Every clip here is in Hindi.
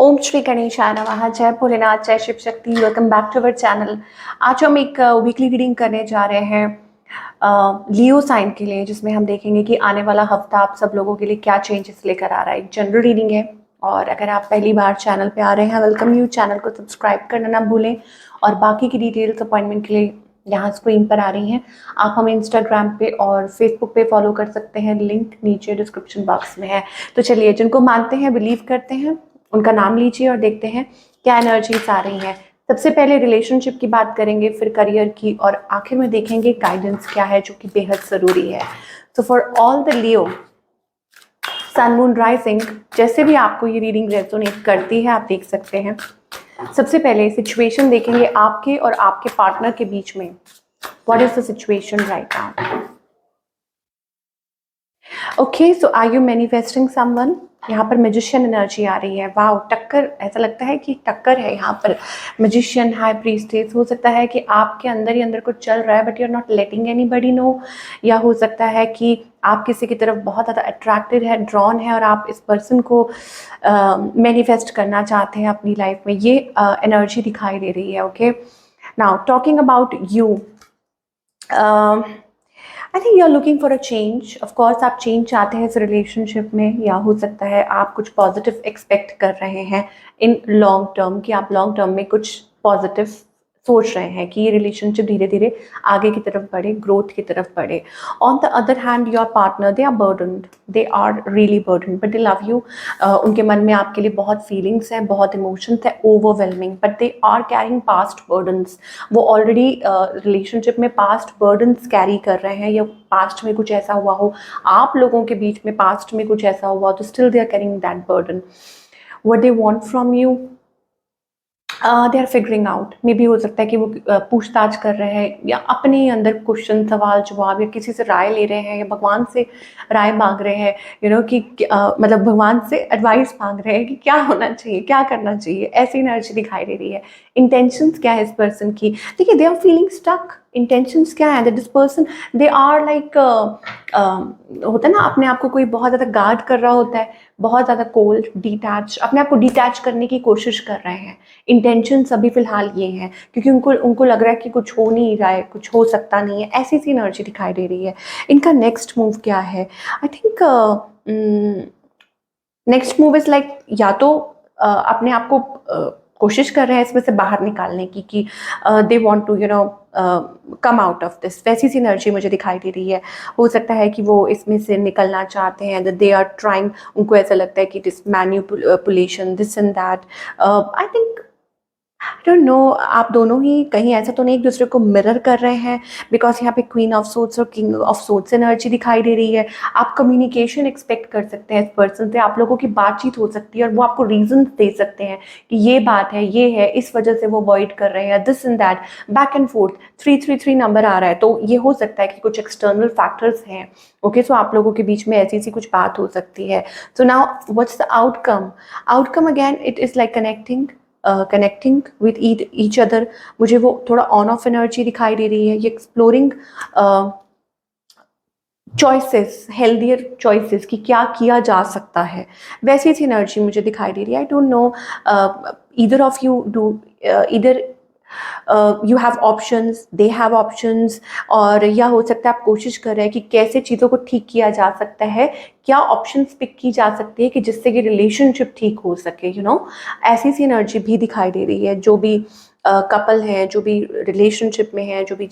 ओम श्री गणेशाय नमः। जय भोलेनाथ, जय Shiv Shakti. Welcome back to our channel. आज हम एक वीकली रीडिंग करने जा रहे हैं लियो साइन के लिए, जिसमें हम देखेंगे कि आने वाला हफ्ता आप सब लोगों के लिए क्या चेंजेस लेकर आ रहा है। एक जनरल रीडिंग है और अगर आप पहली बार चैनल पे आ रहे हैं, वेलकम यू। चैनल को सब्सक्राइब करना ना भूलें और बाकी की डिटेल्स अपॉइंटमेंट के लिए यहाँ स्क्रीन पर आ रही हैं। आप हमें इंस्टाग्राम पे और फेसबुक पे फॉलो कर सकते हैं, लिंक नीचे डिस्क्रिप्शन बॉक्स में है। तो चलिए, जिनको मानते हैं, बिलीव करते हैं, उनका नाम लीजिए और देखते हैं क्या एनर्जीज आ रही हैं। सबसे पहले रिलेशनशिप की बात करेंगे, फिर करियर की और आखिर में देखेंगे गाइडेंस क्या है, जो कि बेहद ज़रूरी है। तो for all the Leo sun moon rising, जैसे भी आपको ये रीडिंग रेजोनेट करती है आप देख सकते हैं। सबसे पहले सिचुएशन देखेंगे आपके और आपके पार्टनर के बीच में। What is the situation right now? Okay, so are you manifesting someone? यहाँ पर मैजिशियन एनर्जी आ रही है। वाओ, टक्कर, ऐसा लगता है कि टक्कर है यहाँ पर। Magician, high priestess. हो सकता है कि आपके अंदर ही अंदर कुछ चल रहा है but you are not letting anybody know, या हो सकता है कि आप किसी की तरफ बहुत ज़्यादा अट्रैक्टेड है, ड्रॉन है और आप इस पर्सन को मैनिफेस्ट करना चाहते हैं अपनी लाइफ में। ये एनर्जी दिखाई दे रही है। Okay, now talking about you, I think you are looking for a change. Of course आप चेंज चाहते हैं इस रिलेशनशिप में, या हो सकता है आप कुछ पॉजिटिव एक्सपेक्ट कर रहे हैं इन लॉन्ग टर्म, कि आप लॉन्ग टर्म में कुछ पॉजिटिव सोच रहे हैं कि ये रिलेशनशिप धीरे धीरे आगे की तरफ बढ़े, ग्रोथ की तरफ बढ़े। On the other hand your partner, they are burdened, they are really burdened, but they love you. उनके मन में आपके लिए बहुत फीलिंग्स हैं, बहुत इमोशंस है, overwhelming, but they are carrying past burdens. वो ऑलरेडी रिलेशनशिप में पास्ट बर्डन्स कैरी कर रहे हैं, या पास्ट में कुछ ऐसा हुआ हो, आप लोगों के बीच में पास्ट में कुछ ऐसा हुआ, तो still they are carrying that burden. What they want from you, they are figuring out. मे भी हो सकता है कि वो पूछताछ कर रहे हैं, या अपने अंदर क्वेश्चन, सवाल जवाब, या किसी से राय ले रहे हैं, या भगवान से राय मांग रहे हैं, कि मतलब भगवान से एडवाइस मांग रहे हैं कि क्या होना चाहिए, क्या करना चाहिए। ऐसी एनर्जी दिखाई दे रही है। इंटेंशंस क्या है इस पर्सन की? देखिए, they are feeling stuck. Intentions क्या है? That this person, they are like, होता है ना, अपने आप को कोई बहुत ज़्यादा गार्ड कर रहा होता है, बहुत ज़्यादा कोल्ड, डिटैच, अपने आप को डिटैच करने की कोशिश कर रहे हैं। इंटेंशंस अभी फिलहाल ये हैं, क्योंकि उनको उनको लग रहा है कि कुछ हो नहीं रहा है, कुछ हो सकता नहीं है। ऐसी सी एनर्जी दिखाई दे रही है। इनका नेक्स्ट मूव क्या है? I think next move is like, या तो अपने आप को कोशिश कर रहे हैं इसमें से बाहर निकालने की, कि they want to come out of this. वैसी सी एनर्जी मुझे दिखाई दे रही है। हो सकता है कि वो इसमें से निकलना चाहते हैं, दे आर ट्राइंग। उनको ऐसा लगता है कि this manipulation, this and that. I think, I don't know, आप दोनों ही कहीं ऐसा तो नहीं एक दूसरे को मिरर कर रहे हैं, बिकॉज यहाँ पे क्वीन ऑफ सोर्ट्स और किंग ऑफ सोर्ट्स एनर्जी दिखाई दे रही है। आप कम्युनिकेशन एक्सपेक्ट कर सकते हैं इस पर्सन से, आप लोगों की बातचीत हो सकती है और वो आपको रीजन दे सकते हैं कि ये बात है, ये है, इस वजह से वो अवॉइड कर रहे हैं, this and that. Back and forth 333 number आ रहा है, तो ये हो सकता है कि कुछ एक्सटर्नल फैक्टर्स हैं। ओके, सो आप लोगों के बीच में ऐसी सी कुछ बात हो सकती है। So now what's the outcome? Outcome again, it is like connecting with each other. मुझे वो थोड़ा ऑन ऑफ एनर्जी दिखाई दे रही है। ये एक्सप्लोरिंग चॉइसेस, हेल्दियर चॉइसेस, कि क्या किया जा सकता है, वैसी सी एनर्जी मुझे दिखाई दे रही है। I don't know, either of you do, either you have options, they have options, और या हो सकता है आप कोशिश कर रहे हैं कि कैसे चीज़ों को ठीक किया जा सकता है, क्या ऑप्शंस पिक की जा सकती है कि जिससे कि रिलेशनशिप ठीक हो सके। ऐसी सी एनर्जी भी दिखाई दे रही है। जो भी कपल है, जो भी रिलेशनशिप में है, जो भी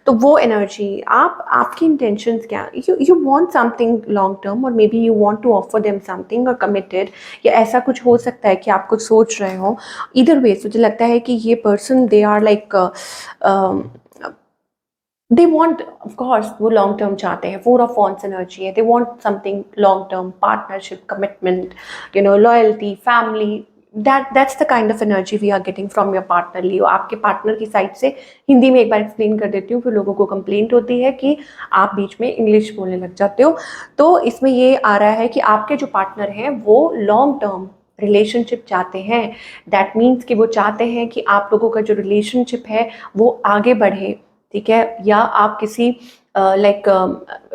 तो वो एनर्जी, आपकी इंटेंशंस क्या? You want something long term, और maybe you want to offer them something और कमिटेड, या ऐसा कुछ हो सकता है कि आप कुछ सोच रहे हो। इधर वे मुझे लगता है कि ये person, they are like, they want, of course वो लॉन्ग टर्म चाहते हैं। 4 ऑफ वॉन्ट्स एनर्जी है। They want something long term, partnership, commitment, loyalty, family. That's the kind of energy we are getting from your partner Leo. आपके पार्टनर की साइड से, हिंदी में एक बार एक्सप्लेन कर देती हूँ, फिर लोगों को कंप्लेंट होती है कि आप बीच में इंग्लिश बोलने लग जाते हो। तो इसमें ये आ रहा है कि आपके जो पार्टनर हैं वो लॉन्ग टर्म रिलेशनशिप चाहते हैं। दैट मीन्स कि वो चाहते हैं कि आप लोगों का जो रिलेशनशिप है वो आगे बढ़े, ठीक है, या आप किसी like,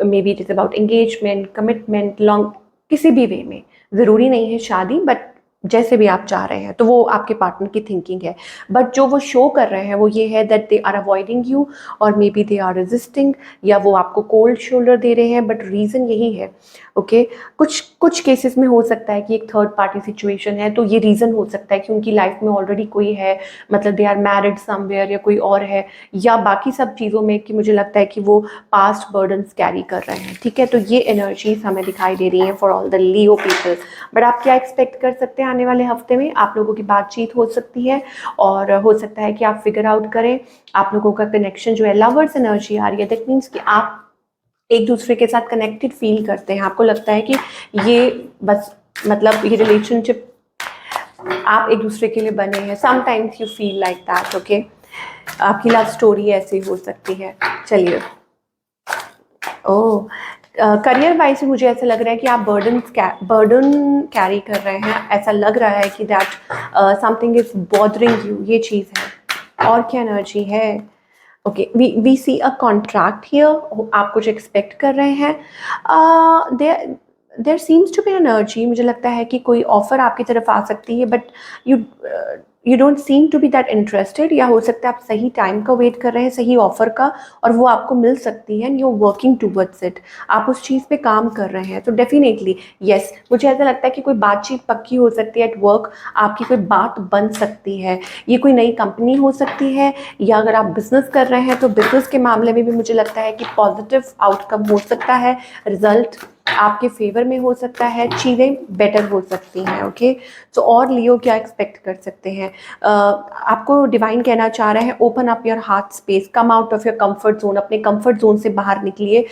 may be it is about engagement, commitment, long, किसी भी वे में, ज़रूरी नहीं है शादी, बट जैसे भी आप चाह रहे हैं, तो वो आपके पार्टनर की थिंकिंग है। बट जो वो शो कर रहे हैं वो ये है that they are avoiding you, और maybe they are resisting, या वो आपको कोल्ड शोल्डर दे रहे हैं, बट रीज़न यही है। ओके कुछ कुछ केसेस में हो सकता है कि एक थर्ड पार्टी सिचुएशन है, तो ये रीज़न हो सकता है कि उनकी लाइफ में ऑलरेडी कोई है, मतलब दे आर मैरिड समवेयर या कोई और है, या बाकी सब चीज़ों में कि मुझे लगता है कि वो पास्ट बर्डन्स कैरी कर रहे हैं। ठीक है, तो ये एनर्जीज हमें दिखाई दे रही हैं for all the Leo people. But आप क्या एक्सपेक्ट कर सकते हैं आने वाले हफ्ते में? आप लोगों की बातचीत हो सकती है, और हो सकता है कि आप फिगर आउट करें आप लोगों का कनेक्शन जो है, लवर्स एनर्जी आ रही है, दैट मीन्स कि आप एक दूसरे के साथ कनेक्टेड फील करते हैं। आपको लगता है कि ये बस मतलब ये रिलेशनशिप आप एक दूसरे के लिए बने हैं। Sometimes you feel like that. Okay, आपकी लव स्टोरी ऐसी हो सकती है। चलिए, ओह करियर वाइज मुझे ऐसा लग रहा है कि आप बर्डन कैरी कर रहे हैं। ऐसा लग रहा है कि that something is bothering you, ये चीज़ है। और क्या एनर्जी है? Okay, we see a contract here. आप कुछ एक्सपेक्ट कर रहे हैं। There seems to be energy, मुझे लगता है कि कोई ऑफर आपकी तरफ आ सकती है, but you you don't seem to be that interested, या हो सकता है आप सही टाइम का वेट कर रहे हैं, सही ऑफर का, और वो आपको मिल सकती है and you are working towards it. आप उस चीज़ पे काम कर रहे हैं, तो डेफिनेटली यस, मुझे ऐसा लगता है कि कोई बातचीत पक्की हो सकती है एट वर्क, आपकी कोई बात बन सकती है। ये कोई नई कंपनी हो सकती है, या अगर आप बिजनेस कर रहे हैं तो बिजनेस के मामले में भी मुझे लगता है कि पॉजिटिव आउटकम हो सकता है, रिजल्ट आपके फेवर में हो सकता है, चीज़ें बेटर हो सकती हैं। ओके, तो और लियो क्या एक्सपेक्ट कर सकते हैं? आपको डिवाइन कहना चाह रहे हैं open up your heart space, come out of your comfort zone, अपने कंफर्ट जोन से बाहर निकलिए।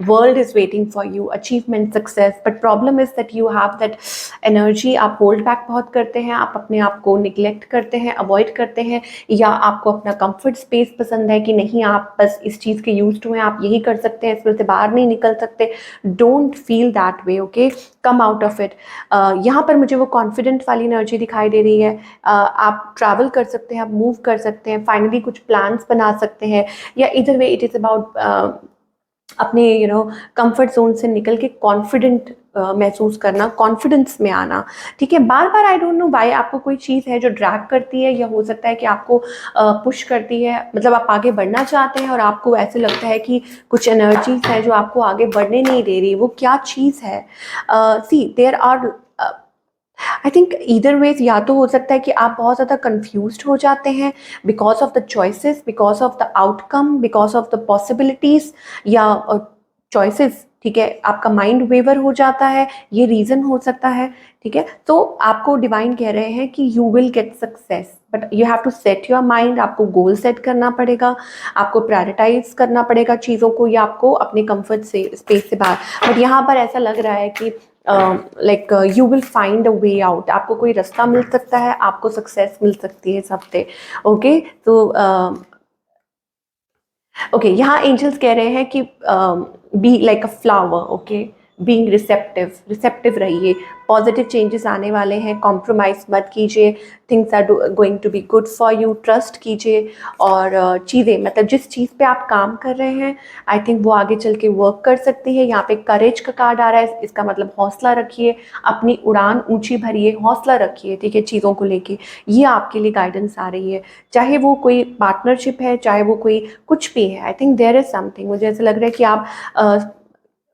World is waiting for you, achievement, success, but problem is that you have that energy. आप होल्ड बैक बहुत करते हैं, आप अपने आप को निग्लेक्ट करते हैं, अवॉइड करते हैं, या आपको अपना कंफर्ट स्पेस पसंद है कि नहीं आप बस इस चीज़ के यूज्ड हुए हैं, आप यही कर सकते हैं, इसमें से बाहर नहीं निकल सकते। Don't feel that way. Okay, come out of it. यहाँ पर मुझे वो कॉन्फिडेंट वाली एनर्जी दिखाई दे रही है। आप ट्रैवल कर सकते हैं, आप मूव कर सकते हैं, फाइनली कुछ प्लान्स बना सकते हैं, या इधर वे इट इज़ अबाउट अपने कंफर्ट जोन से निकल के कॉन्फिडेंट महसूस करना, कॉन्फिडेंस में आना। ठीक है, बार बार आई डोंट नो व्हाई आपको कोई चीज़ है जो ड्रैग करती है, या हो सकता है कि आपको पुश करती है, मतलब आप आगे बढ़ना चाहते हैं और आपको ऐसे लगता है कि कुछ एनर्जीज है जो आपको आगे बढ़ने नहीं दे रही। वो क्या चीज़ है? See there are, I think either ways, या तो हो सकता है कि आप बहुत ज़्यादा कन्फ्यूज्ड हो जाते हैं because of the choices, because of the outcome, because of the possibilities, या चॉइसेस। ठीक है, आपका माइंड वेवर हो जाता है, ये रीज़न हो सकता है। ठीक है, तो आपको डिवाइन कह रहे हैं कि you will get success, but you have to set your mind. आपको गोल सेट करना पड़ेगा, आपको प्रायोरिटाइज करना पड़ेगा चीज़ों को, या आपको अपने कंफर्ट से स्पेस से बाहर। बट यहाँ पर ऐसा लग रहा है कि like you will find a way out, आपको कोई रास्ता मिल सकता है, आपको सक्सेस मिल सकती है इस हफ्ते। ओके, तो ओके, यहाँ एंजल्स कह रहे हैं कि be like a flower. Okay, being receptive, receptive रहिए, पॉजिटिव चेंजेस आने वाले हैं, कॉम्प्रोमाइज़ मत कीजिए, things are going to be good for you, trust कीजिए। और चीज़ें, मतलब जिस चीज़ पे आप काम कर रहे हैं, आई थिंक वो आगे चल के वर्क कर सकती है। यहाँ पे करेज का कार्ड आ रहा है, इसका मतलब हौसला रखिए, अपनी उड़ान ऊंची भरिए, हौसला रखिए। ठीक है, चीज़ों को लेके ये आपके लिए गाइडेंस आ रही है, चाहे वो कोई पार्टनरशिप है, चाहे वो कोई कुछ भी है। I think there is something, मुझे ऐसा लग रहा है कि आप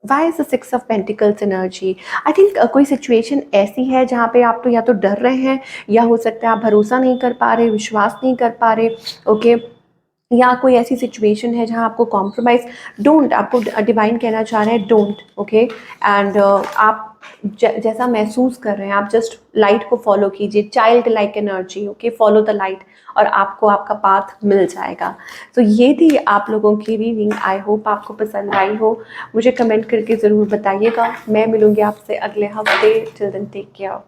why is the six of pentacles energy. I think कोई सिचुएशन ऐसी है जहाँ पे आप तो या तो डर रहे हैं, या हो सकता है आप भरोसा नहीं कर पा रहे, विश्वास नहीं कर पा रहे। ओके, या कोई ऐसी सिचुएशन है जहाँ आपको कॉम्प्रोमाइज़, डोंट, आपको डिवाइन कहना चाह रहे हैं डोंट। ओके, एंड आप जैसा महसूस कर रहे हैं, आप जस्ट लाइट को फॉलो कीजिए, child like energy. Okay, follow the light, और आपको आपका पाथ मिल जाएगा। तो ये थी आप लोगों की रीडिंग। आई होप आपको पसंद आई हो। मुझे कमेंट करके ज़रूर बताइएगा। मैं मिलूँगी आपसे अगले हफ्ते। Till then take care.